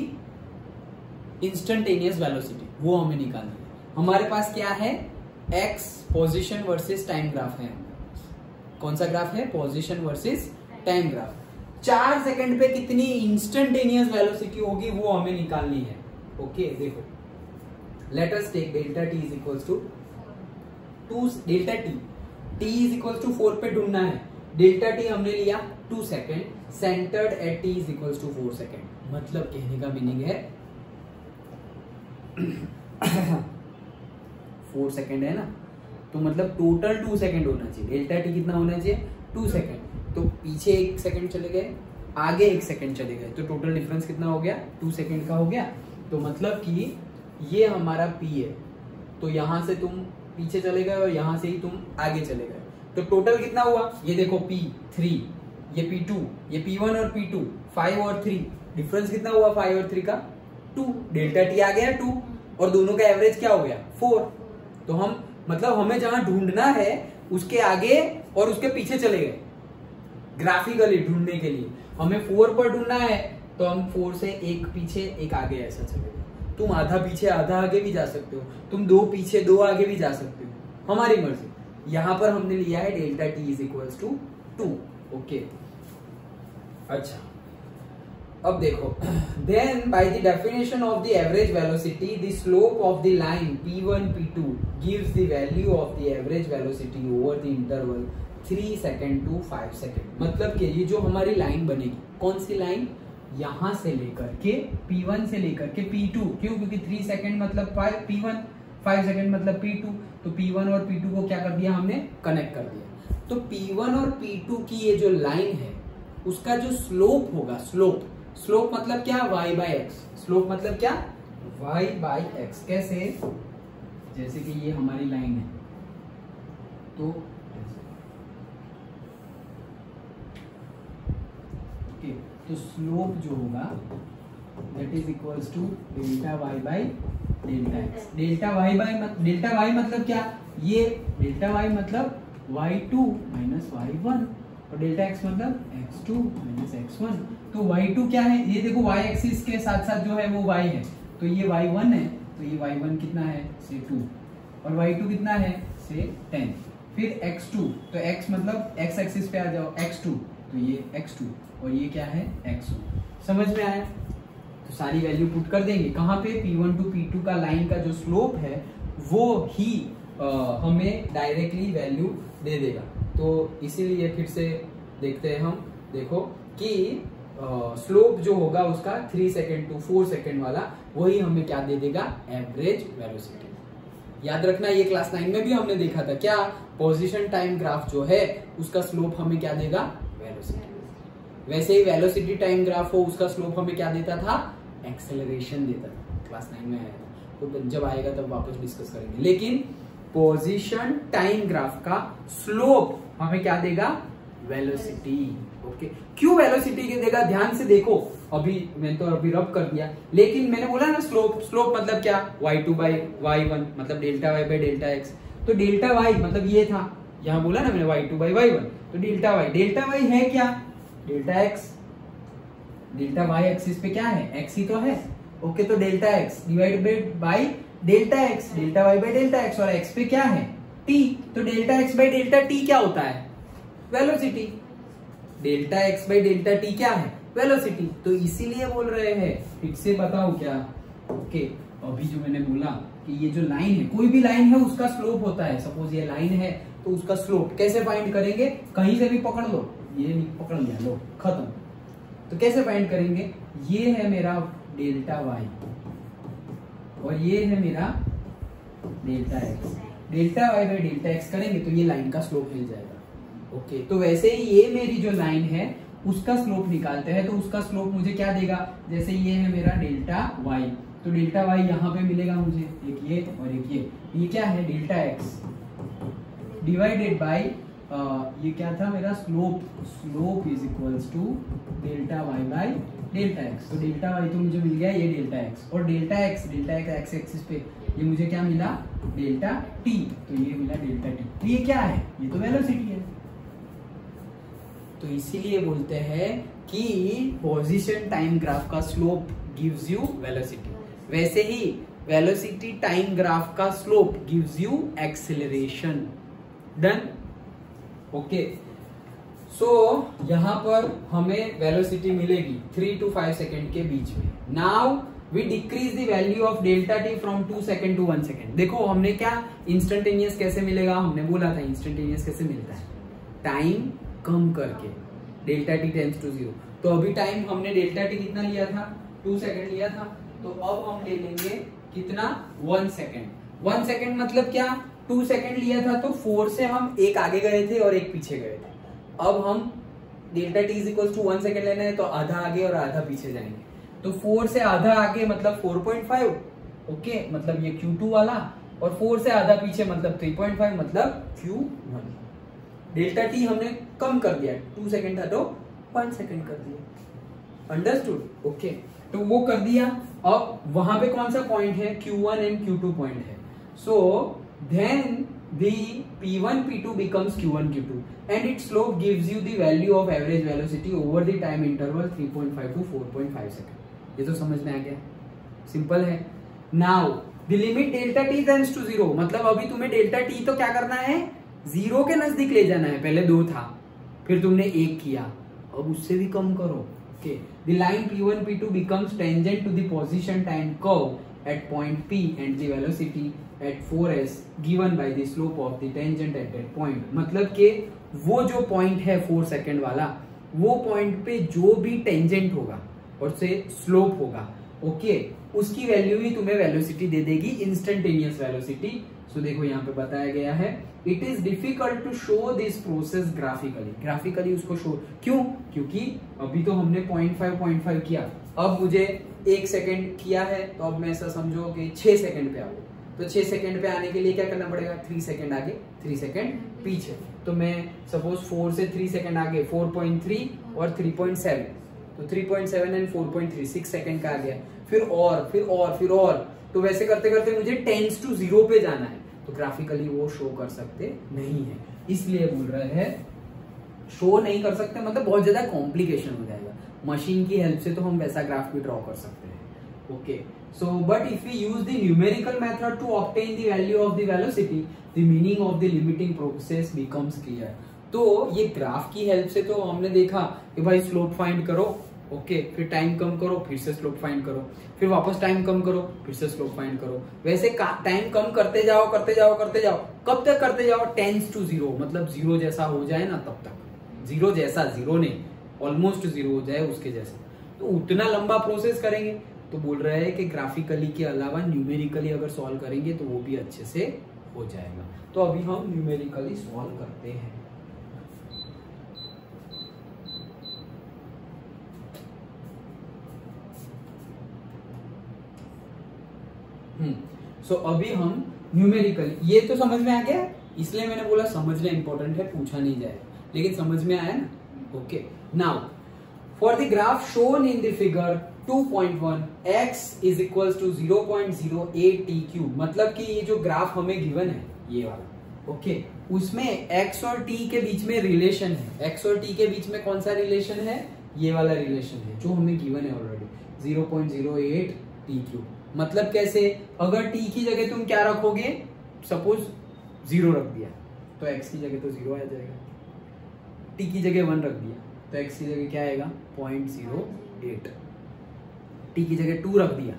instantaneous velocity, वो हमें निकालना है। हमारे पास क्या है, x position versus time graph है। कौन सा ग्राफ है, position versus time graph. 4 second पे कितनी इंस्टेंटेनियस वेलोसिटी होगी वो हमें निकालनी है, ओके। देखो let us take delta t is equals to 2, delta t is equals to 4 पे ढूंढना है। डेल्टा t हमने लिया 2 second, centred at t is equals to 4 second, मतलब कहने का मीनिंग है 4 सेकंड है ना, तो मतलब टोटल 2 सेकंड होना चाहिए। डेल्टा टी कितना होना चाहिए, 2 सेकंड, तो पीछे 1 सेकंड चले गए, आगे 1 सेकंड चले गए, तो टोटल डिफरेंस कितना हो गया, 2 सेकंड का हो गया। तो मतलब कि ये हमारा P है, तो यहां से तुम पीछे चले गए और यहां से ही तुम आगे चले गए, तो टोटल कितना हुआ, ये देखो P3, ये P2, ये P1 और P2, 5 और 3, डिफरेंस कितना हुआ 5 और 3 का, 2, डेल्टा टी आ गया 2, और दोनों का एवरेज क्या हो गया 4। तो हम मतलब हमें जहां ढूंढना है उसके आगे और उसके पीछे चले गए, ग्राफिकली ढूंढने के लिए हमें 4 पर ढूंढना है, तो हम 4 से 1 पीछे 1 आगे ऐसा चले गए। तुम आधा पीछे आधा आगे भी जा सकते हो, तुम 2 पीछे 2 आगे भी जा सकते हो, हमारी मर्जी। यहां पर हमने लिया है delta t is equals to 2, okay. अच्छा अब देखो, then by the definition of the average velocity, the slope of the line P1 P2 gives the value of the average velocity over the interval 3 second to 5 second। मतलब कि ये जो हमारी line बनेगी, कौन सी लाइन, यहां से लेकर के P1 से लेकर के P2, क्यों, क्योंकि 3 सेकंड मतलब P1, 5 सेकंड मतलब P2, तो P1 और P2 को क्या कर दिया हमने, कनेक्ट कर दिया। तो P1 और P2 की ये जो लाइन है उसका जो स्लोप होगा, स्लोप मतलब क्या, y बाई एक्स, स्लोप मतलब क्या, y बाई एक्स। कैसे, जैसे कि ये हमारी लाइन है, तो ओके, तो स्लोप जो होगा that is equals to delta y by delta x. Delta y मतलब क्या, ये डेल्टा y मतलब y2 माइनस y1, और डेल्टा x मतलब x2 माइनस x1। तो y2 क्या है, ये देखो y एक्सिस के साथ साथ जो है वो y है, तो ये y1 है, तो ये y1 कितना है से 2, और y2 कितना है से 10। फिर x2, तो x मतलब x एक्सिस पे आ जाओ, x2, तो ये x2, और ये क्या है x1। समझ में आया, तो सारी वैल्यू पुट कर देंगे कहाँ पे, P1 टू P2 का लाइन का जो स्लोप है वो ही हमें डायरेक्टली वैल्यू दे देगा। तो इसीलिए फिर से देखते हैं हम, देखो कि स्लोप जो होगा उसका 3 सेकंड टू 4 सेकंड वाला, वही हमें क्या दे देगा, एवरेज वेलोसिटी। याद रखना ये क्लास 9 में भी हमने देखा था, क्या, पोजीशन टाइम ग्राफ जो है उसका स्लोप हमें क्या देगा, वेलोसिटी। वैसे ही वेलोसिटी टाइम ग्राफ हो उसका स्लोप हमें क्या देता था, एक्सेलरेशन देता था। क्लास 9 में आया था, तो जब आएगा तब वापस डिस्कस करेंगे। लेकिन पोजीशन टाइम ग्राफ का स्लोप हमें क्या देगा, वेलोसिटी, ओके। क्यों वेलोसिटी के देगा, ध्यान से देखो, अभी मैंने तो अभी रब कर दिया, लेकिन मैंने बोला ना स्लोप मतलब क्या, y2 बाई y1 मतलब delta y by delta x। तो डेल्टा y मतलब ये था, यहाँ बोला ना मैंने y2 बाई y1, तो डेल्टा y है क्या, delta x, delta y axis पे क्या है, x ही तो है, ओके। तो delta x divided by delta x, delta y by delta x, और x पे क्या है t, तो delta x by delta t क्या होता है, velocity. Delta x by delta t क्या है, वेलोसिटी। तो इसीलिए बोल रहे हैं, फिर से बताओ क्या, ओके। अभी जो मैंने बोला कि ये जो लाइन है, कोई भी लाइन है उसका स्लोप होता है, सपोज ये लाइन है तो उसका स्लोप कैसे फाइंड करेंगे, कहीं से भी पकड़ लो, ये नहीं पकड़ लिया, लो खत्म। तो कैसे फाइंड करेंगे, ये है मेरा डेल्टा वाई और ये है मेरा delta x, delta y by delta x करेंगे तो ये लाइन का स्लोप मिल जाएगा। ओके, तो वैसे ही ये मेरी जो लाइन है उसका स्लोप निकालते हैं, तो उसका स्लोप मुझे क्या देगा, जैसे ये है मेरा डेल्टा वाई, तो डेल्टा वाई यहाँ पे मिलेगा मुझे, एक ये और एक ये क्या है डेल्टा एक्स डिवाइडेड बाई ये क्या था मेरा slope, slope is equals to delta y by delta x. तो डेल्टा वाई तो मुझे मिल गया ये डेल्टा एक्स, और डेल्टा एक्स एक्स एक्सिस पे ये मुझे क्या मिला डेल्टा टी, तो ये मिला डेल्टा टी। तो ये क्या है, ये तो वेलोसिटी है। तो इसीलिए बोलते हैं कि पोजीशन टाइम ग्राफ का स्लोप गिव्स यू वेलोसिटी, वैसे ही वेलोसिटी टाइम ग्राफ का slope gives you acceleration. Done. Okay, so यहां पर हमें वेलोसिटी मिलेगी 3 to 5 सेकेंड के बीच में। Now we decrease the value of delta t from 2 second to 1 second. देखो हमने क्या इंस्टेंटेनियस कैसे मिलेगा, हमने बोला था इंस्टेंटेनियस कैसे मिलता है, टाइम कम करके, डेल्टा टी टेंड्स टू 0। तो अभी टाइम हमने डेल्टा टी कितना लिया था, 2 सेकेंड लिया था, तो अब हम ले लेंगे कितना 1 सेकेंड। 1 सेकेंड मतलब क्या, 2 सेकेंड लिया था तो 4 से हम एक आगे गए थे और एक पीछे गए थे। अब हम delta t is equal to 1 second लेना है तो आधा आगे और आधा पीछे जाएंगे, तो 4 से आधा आगे मतलब 4.5, ओके, मतलब ये Q2 वाला, और 4 से आधा पीछे मतलब 3.5 मतलब Q1। डेल्टा टी हमने कम कर दिया, 2 सेकेंड था तो 1 सेकेंड कर दिया। अंडरस्टूड? ओके, तो वो कर दिया। अब वहां पे कौन सा पॉइंट है, Q1 एंड Q2 पॉइंट है। So then the P1 P2 becomes Q1 Q2 and its slope gives you the value of average velocity over the time interval 3.5 to 4.5 second. ये तो समझ में आ गया, सिंपल है। Now the limit delta t tends to 0, मतलब अभी तुम्हें delta t तो क्या करना है, 0 के नजदीक ले जाना है। पहले 2 था, फिर तुमने 1 किया, अब उससे भी कम करो। Okay, the line P1 P2 becomes tangent to the position time curve at point P and the velocity at 4s given by the slope of the tangent at that point। मतलब कि वो जो पॉइंट है 4 second वाला, वो point पे जो भी टेंजेंट होगा और से स्लोप होगा, ओके, उसकी वैल्यू ही तुम्हें वेलोसिटी दे देगी, इंस्टेंटेनियस वेलोसिटी। सो देखो यहाँ पे बताया गया है, it is difficult to show this process graphically. Graphically उसको शो क्यों, क्योंकि अभी तो हमने 0.5 किया, अब मुझे 1 सेकेंड किया है, तो अब मैं ऐसा समझो कि 6 सेकेंड पे आऊँ, तो 6 सेकेंड पे आने के लिए क्या करना पड़ेगा, 3 सेकेंड आगे 3 सेकेंड पीछे। तो मैं सपोज 4 से 3 सेकेंड आगे 4.3 और 3.7, तो 3.7 एंड 4.3 6 सेकेंड का आ गया, फिर और, तो वैसे करते करते मुझे टेंस टू 0 पे जाना है, तो ग्राफिकली वो शो कर सकते नहीं है, इसलिए बोल रहे हैं शो नहीं कर सकते, मतलब बहुत ज्यादा कॉम्प्लिकेशन हो जाएगा। मशीन की हेल्प से तो हम वैसा ग्राफ भी ड्रॉ कर सकते हैं। Okay, so but if we use the numerical method to obtain the value of the velocity, the meaning of the limiting process becomes clear। तो ये ग्राफ की हेल्प से तो हमने देखा कि भाई स्लोप फाइंड करो, ओके, फिर टाइम कम करो, फिर से स्लोप फाइंड करो, फिर वापस टाइम कम करो, फिर से स्लोप फाइंड करो, वैसे टाइम कम करते जाओ, कब तक करते जाओ, टेंस टू 0, मतलब 0 जैसा हो जाए ना, तब तक 0 जैसा, 0 नहीं, ऑलमोस्ट 0 हो जाए उसके जैसा, तो उतना लंबा प्रोसेस करेंगे। तो बोल रहे हैं कि ग्राफिकली के अलावा न्यूमेरिकली अगर सॉल्व करेंगे तो वो भी अच्छे से हो जाएगा। तो अभी हम न्यूमेरिकली सॉल्व करते हैं। सो अभी हम न्यूमेरिकली, ये तो समझ में आ गया, इसलिए मैंने बोला समझना इंपॉर्टेंट है, पूछा नहीं जाएगा, लेकिन समझ में आया ना। Okay, now for the graph shown in the figure 2.1 x is equals to 0.08 t cube, मतलब कि ये जो ग्राफ हमें गिवन है ये वाला, ओके, उसमें x और t के बीच में रिलेशन है। x और t के बीच में कौन सा रिलेशन है, ये वाला रिलेशन है जो हमें गिवन है ऑलरेडी, 0.08 t क्यूब। मतलब कैसे, अगर t की जगह तुम क्या रखोगे, सपोज 0 रख दिया तो x की जगह तो 0 आ जाएगा, t की जगह 1 रख दिया तो x की जगह क्या आएगा 0.08, t की जगह 2 रख दिया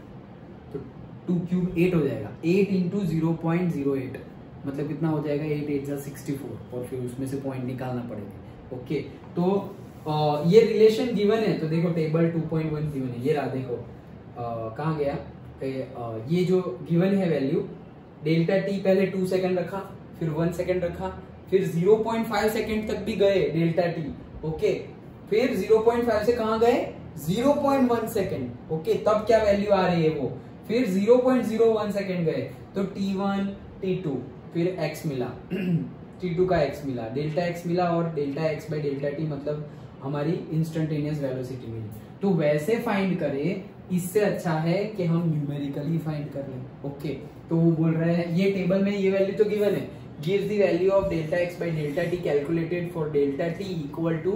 तो 2 क्यूब 8 हो जाएगा, 8 इंटू 0.08, मतलब कितना हो जाएगा 8 8 जा 64 और फिर उसमें से पॉइंट निकालना पड़ेगा। ओके, तो ये रिलेशन गिवन है, तो देखो टेबल 2.1 गिवन है, ये रहा देखो कहाँ गया, ये जो गिवन है वैल्यू डेल्टा टी पहले 2 सेकंड रखा, फिर 1 सेकंड रखा, फिर 0.5 सेकंड तक भी गए डेल्टा टी। ओके, फिर 0.5 से कहां गए 0.1 सेकंड। ओके, तब क्या वैल्यू आ रही है वो, फिर 0.01 सेकंड गए तो T1 T2 फिर x मिला T2 का x मिला, डेल्टा x मिला और delta x by delta T मतलब हमारी इंस्टेंटेनियस वेलोसिटी मिली। तो वैसे फाइंड करें, इससे अच्छा है कि हम न्यूमेरिकली फाइंड कर लें। ओके, तो वो बोल रहे हैं ये टेबल में ये वैल्यू तो गिवन है, gives the value of delta x by delta t calculated for delta t equal to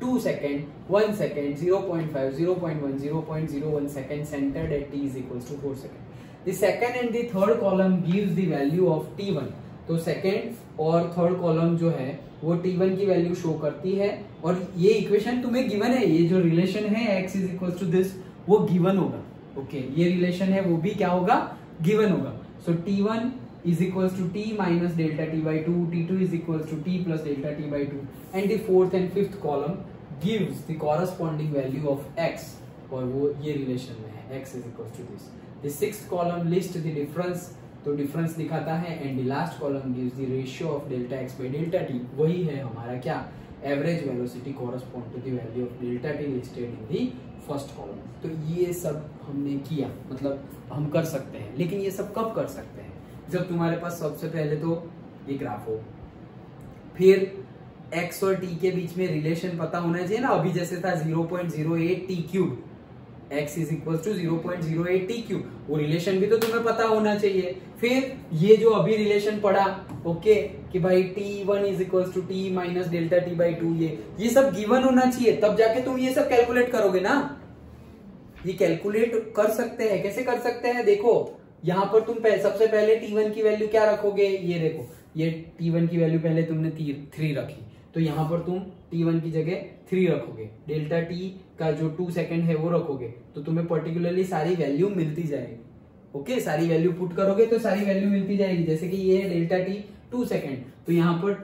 2 second, 1 second, 0.5, 0.1, 0.01 second centered at t is equals to 4 second. The second and the third column gives the value of t1. तो second और third column जो है वो t1 की value show करती है, और ये इक्वेशन तुम्हें गिवन है, ये जो रिलेशन है x is equals to this वो गिवन होगा। ओके, ये रिलेशन है वो भी क्या होगा, गिवन होगा। सो t1 is equals to t minus delta t by 2, t2 is equals to t plus delta t by 2, and the fourth and fifth column gives the corresponding value of x, और वो ये relation में है x is equals to this. The sixth column lists the difference, तो difference दिखाता है, and the last column gives the ratio of delta x by delta t, वही है हमारा क्या average velocity correspond to the value of delta t listed in the first column। तो ये सब हमने किया, मतलब हम कर सकते हैं, लेकिन ये सब कब कर सकते हैं, जब तुम्हारे पास सबसे पहले तो ये ग्राफ हो, फिर x और t के बीच में रिलेशन पता होना चाहिए ना, अभी जैसे था 0.08 t cube, x is equal to 0.08 t cube, वो रिलेशन भी तो तुम्हें पता होना चाहिए। फिर ये जो अभी रिलेशन पड़ा, ओके, कि भाई t1 is equal to t minus delta t by 2, ये सब गिवन होना चाहिए, तब जाके तुम ये सब कैलकुलेट करोगे ना। ये कैलकुलेट कर सकते हैं, कैसे कर सकते हैं, देखो यहाँ पर तुम सबसे पहले t1 की वैल्यू क्या रखोगे, ये देखो, ये t1 की वैल्यू पहले तुमने 3 रखी, तो यहाँ पर तुम t1 की जगह 3 रखोगे, डेल्टा t का जो 2 सेकंड है वो रखोगे, तो तुम्हें पर्टिकुलरली सारी वैल्यू मिलती जाएगी। ओके, सारी वैल्यू पुट करोगे तो सारी वैल्यू मिलती जाएगी, जैसे कि ये है डेल्टा t 2 सेकंड, तो यहाँ पर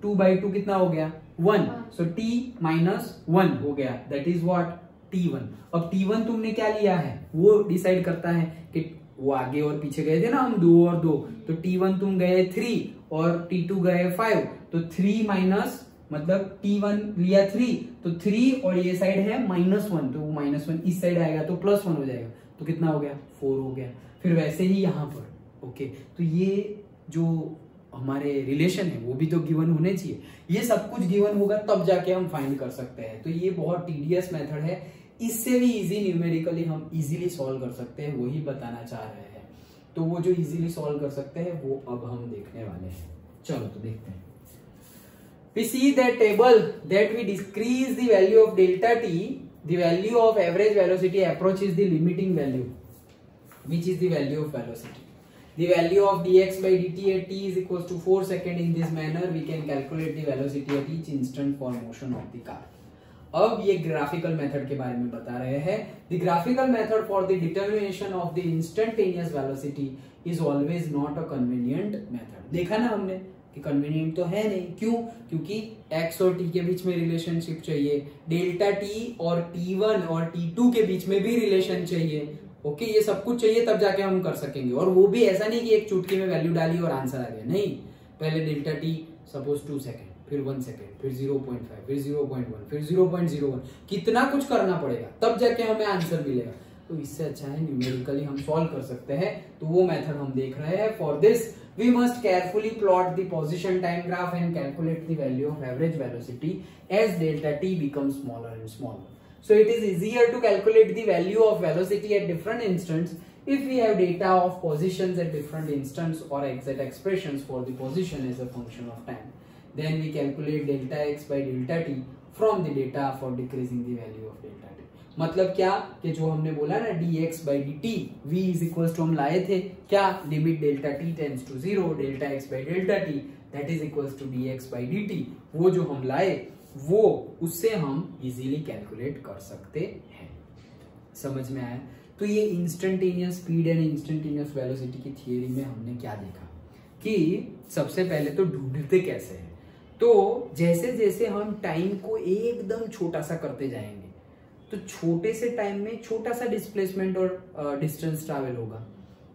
2 बाई 2 कितना हो गया 1, सो t माइनस 1 हो गया, दैट इज व्हाट t1। अब t1 तुमने क्या लिया है वो डिसाइड करता है कि वो आगे और पीछे गए थे ना हम 2 और 2, तो t1 तुम गए 3 और t2 गए 5, तो 3 माइनस मतलब t1 लिया 3, तो 3 और ये साइड है -1, तो वो -1 इस साइड आएगा तो +1 हो जाएगा, तो कितना हो गया 4 हो गया। फिर वैसे ही यहाँ पर ओके, तो ये जो हमारे रिलेशन है वो भी तो गिवन होने चाहिए, ये सब कुछ गिवन होगा तब जाके हम फाइंड कर सकते हैं। तो ये बहुत टीडियस मेथड है, इससे भी इजी न्यूमेरिकली हम इजीली सॉल्व कर सकते हैं, वही बताना चाह रहे हैं। तो वो जो इजीली सॉल्व कर सकते हैं वो अब हम देखने वाले हैं। चलो तो देखते हैं। We see that table that we decrease the value of delta t, the value of average velocity approaches the limiting value, which is the value of velocity. The value of dx by dt at t is equals to 4 second. In this manner, we can calculate the velocity at each instant for motion of the car. अब ये graphical method के बारे में बता रहे हैं। The graphical method for the determination of the instantaneous velocity is always not a convenient method. देखा ना हमने कि कन्वीनियंट तो है नहीं, क्यों? क्योंकि x और t के बीच में रिलेशनशिप चाहिए, डेल्टा t और t1 और t2 के बीच में भी रिलेशन चाहिए। ओके, ये सब कुछ चाहिए तब जाके हम कर सकेंगे, और वो भी ऐसा नहीं कि एक चुटकी में वैल्यू डाली और आंसर आ गया, नहीं। पहले डेल्टा t सपोज 2 सेकेंड, फिर 1 सेकेंड, फिर 0.5, फिर 0.1, फिर 0.01, कितना कुछ करना पड़ेगा तब जाके हमें आंसर मिलेगा। तो इससे अच्छा है न्यूमेरिकली हम सॉल्व कर सकते हैं, तो वो मेथड हम देख रहे हैं। For this we must carefully plot the position time graph and calculate the value of average velocity as delta t becomes smaller and smaller. So it is easier to calculate the value of velocity at different instants if we have data of positions at different instants or exact expressions for the position as a function of time. Then we calculate delta x by delta t from the data for decreasing the value of delta t. मतलब क्या कि जो हमने बोला ना dx by dt v is equal to हम लाए थे क्या, limit delta t tends to 0 delta x by delta t that is equal to dx by dt, वो जो हम लाए वो उससे हम इजीली कैलकुलेट कर सकते हैं। समझ में आया? तो ये instantaneous speed and instantaneous velocity की थियरी में हमने क्या देखा कि सबसे पहले तो ढूंढते कैसे हैं। तो जैसे जैसे हम टाइम को एकदम छोटा सा करते जाएंगे तो छोटे से टाइम में छोटा सा डिस्प्लेसमेंट और डिस्टेंस ट्रैवल होगा।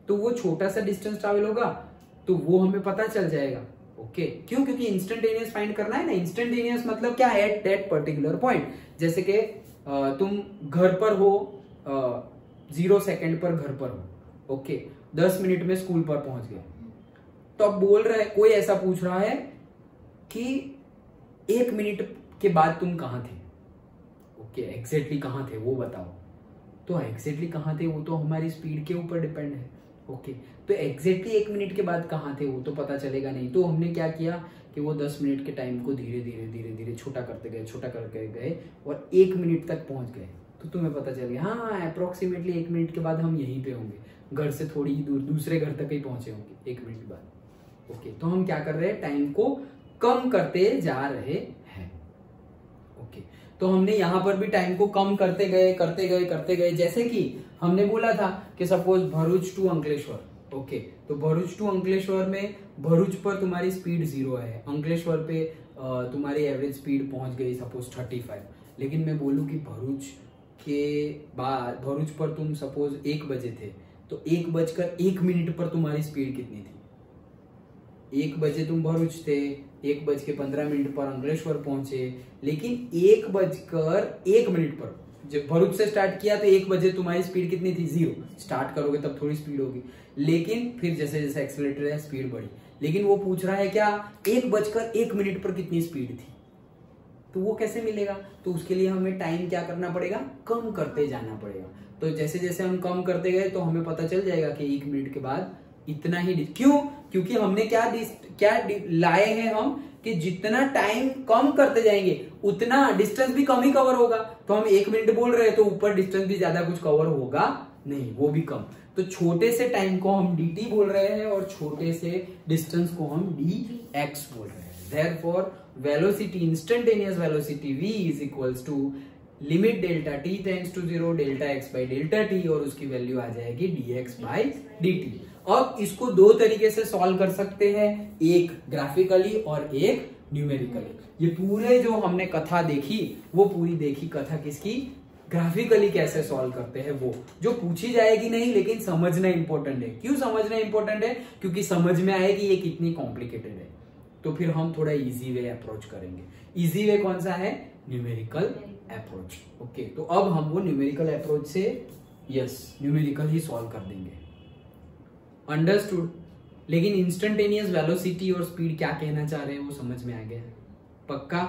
तो वो छोटा सा डिस्टेंस ट्रैवल होगा तो वो हमें पता चल जाएगा। ओके, क्यों? क्योंकि इंस्टेंटेनियस फाइंड करना है ना। इंस्टेंटेनियस मतलब क्या है? At that particular point. जैसे कि तुम घर पर हो, 0 सेकेंड पर घर पर हो, ओके, 10 मिनट में स्कूल पर पहुंच गए, तो अब बोल रहा है, कोई ऐसा पूछ रहा है कि 1 मिनट के बाद तुम कहां थे। ओके, एग्जैक्टली कहां थे वो बताओ। तो एग्जैक्टली कहां थे वो तो हमारी स्पीड के ऊपर डिपेंड है। ओके, तो एग्जैक्टली 1 मिनट के बाद कहां थे वो तो पता चलेगा नहीं। तो हमने क्या किया कि वो 10 मिनट के टाइम को धीरे धीरे धीरे धीरे छोटा करते गए और 1 मिनट तक पहुंच गए। तो तुम्हें पता चल गया, हाँ अप्रोक्सीमेटली 1 मिनट के बाद हम यहीं पे होंगे, घर से थोड़ी ही दूर, दूसरे घर तक ही पहुंचे होंगे 1 मिनट के बाद। ओके, तो हम क्या कर रहे हैं? टाइम को कम करते जा रहे हैं। ओके, तो हमने यहां पर भी टाइम को कम करते गए। जैसे कि हमने बोला था कि suppose Bharuch to Ankleshwar. Okay, तो भरूच टू अंकलेश्वर में भरूच पर तुम्हारी स्पीड 0 है, अंकलेश्वर पे तुम्हारी एवरेज स्पीड पहुंच गई सपोज 35। लेकिन मैं बोलूं कि भरूच के बाद भरूच पर तुम सपोज 1 बजे थे, तो 1:01 पर तुम्हारी स्पीड कितनी थी? 1 बजे तुम भरूच थे, 1:15 पर अंकलेश्वर पहुंचे, लेकिन 1:01 पर जब भरूच से स्टार्ट किया तो 1 बजे तुम्हारी स्पीड कितनी थी? 0। स्टार्ट करोगे तब थोड़ी स्पीड होगी, लेकिन फिर जैसे जैसे एक्सेलरेटर है स्पीड बढ़ी। लेकिन वो पूछ रहा है क्या 1:01 पर कितनी स्पीड थी, तो वो कैसे मिलेगा? तो उसके लिए हमें टाइम क्या करना पड़ेगा? कम करते जाना पड़ेगा। तो जैसे जैसे हम कम करते गए तो हमें पता चल जाएगा कि 1 मिनट के बाद इतना ही। क्यों? क्योंकि हमने क्या लाए हैं हम कि जितना टाइम कम करते जाएंगे उतना डिस्टेंस भी कम ही कवर होगा। तो हम 1 मिनट बोल रहे हैं तो ऊपर डिस्टेंस भी ज्यादा कुछ कवर होगा नहीं, वो भी कम। तो छोटे से टाइम को हम dt बोल रहे हैं और छोटे से डिस्टेंस को हम dx बोल रहे हैं। Therefore, velocity, instantaneous velocity v is equals to limit delta t tends to 0 delta x by delta t और उसकी वैल्यू आ जाएगी dx बाई dt। अब इसको 2 तरीके से सॉल्व कर सकते हैं, एक ग्राफिकली और एक न्यूमेरिकली। ये पूरे जो हमने कथा देखी वो पूरी देखी कथा किसकी? ग्राफिकली कैसे सॉल्व करते हैं वो जो पूछी जाएगी नहीं, लेकिन समझना इंपॉर्टेंट है। क्यों समझना इंपॉर्टेंट है? क्योंकि समझ में आएगी ये कितनी कॉम्प्लिकेटेड है। तो फिर हम थोड़ा इजी वे अप्रोच करेंगे। इजी वे कौन सा है? Numerical approach. ओके, तो अब हम वो न्यूमेरिकल अप्रोच से न्यूमेरिकल ही सॉल्व कर देंगे। अंडरस्टूड? लेकिन इंस्टेंटेनियस वेलोसिटी और स्पीड क्या कहना चाह रहे हैं वो समझ में आ गया? पक्का?